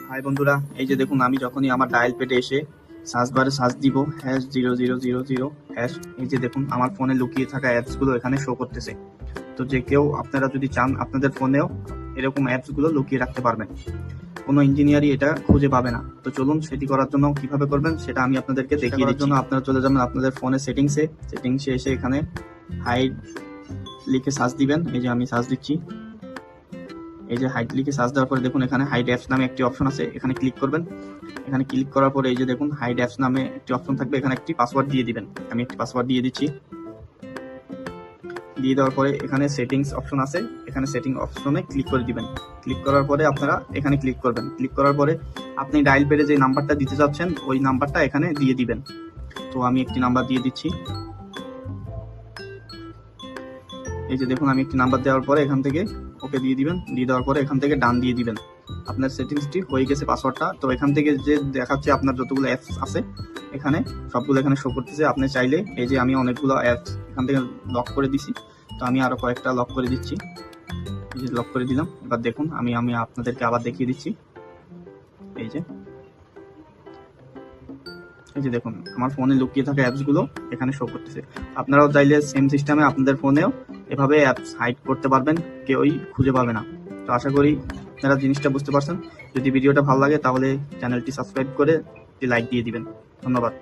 High বন্ধুরা, এই যে দেখুন আমি যখনই আমার ডায়াল পেডে এসে সার্চ বারে সার্চ দিব #0000 হ্যাশ, এই যে দেখুন আমার ফোনে লুকিয়ে থাকা অ্যাপসগুলো এখানে শো করতেছে। তো যে কেউ আপনারা যদি চান আপনাদের ফোনেও এরকম অ্যাপসগুলো লুকিয়ে রাখতে পারবেন, কোনো ইঞ্জিনিয়ারই এটা খুঁজে পাবে না। তো চলুন সেটি করার জন্য কিভাবে করবেন সেটা আমি আপনাদেরকে দেখিয়ে দিচ্ছি। জন্য আপনারা চলে যাবেন আপনাদের ফোনের সেটিংসে এসে এখানে হাইড লিখে সার্চ দিবেন। এই যে আমি সার্চ দিচ্ছি, এই যে হাইড লিখে সার্চ দেওয়ার পরে দেখুন এখানে হাইড অ্যাপস নামে একটি অপশন আছে, এখানে ক্লিক করবেন। এখানে ক্লিক করার পরে এই যে দেখুন হাইড অ্যাপস নামে একটি অপশন থাকবে, এখানে একটি পাসওয়ার্ড দিয়ে দিবেন। আমি একটি পাসওয়ার্ড দিয়ে দিচ্ছি। দিয়ে দেওয়ার পরে এখানে সেটিংস অপশন আছে, এখানে সেটিং অপশনে ক্লিক করে দিবেন। ক্লিক করার পরে আপনারা এখানে ক্লিক করবেন। ক্লিক করার পরে আপনি ডায়াল পেডে যে নাম্বারটা দিতে চাচ্ছেন ওই নাম্বারটা এখানে দিয়ে দিবেন। তো আমি একটি নাম্বার দিয়ে দিচ্ছি। এই যে দেখুন আমি একটি নাম্বার দেওয়ার পরে এখান থেকে ওকে দিয়ে দিবেন। দিয়ে দেওয়ার পরে এখান থেকে ডান দিয়ে দিবেন। আপনার সেটিংসটি হয়ে গেছে পাসওয়ার্ডটা। তো এখান থেকে যে দেখাচ্ছে আপনার যতগুলো অ্যাপস আছে এখানে সবগুলো এখানে শো করতেছে। আপনি চাইলে এই যে আমি অনেকগুলো অ্যাপস এখান থেকে লক করে দিছি, তো আমি আরো কয়েকটা লক করে দিচ্ছি। এই যে লক করে দিলাম। এবার দেখুন আমি আপনাদেরকে আবার দেখিয়ে দিচ্ছি। এই যে দেখুন আমার ফোনে লুকিয়ে থাকা অ্যাপসগুলো এখানে শো করতেছে। আপনারাও চাইলে সেম সিস্টেমে আপনাদের ফোনেও এভাবে অ্যাপস হাইড করতে পারবেন, কেউই খুঁজে পাবে না। তো আশা করি আপনারা জিনিসটা বুঝতে পারছেন। যদি ভিডিওটা ভালো লাগে তাহলে চ্যানেলটি সাবস্ক্রাইব করে একটি লাইক দিয়ে দিবেন। ধন্যবাদ।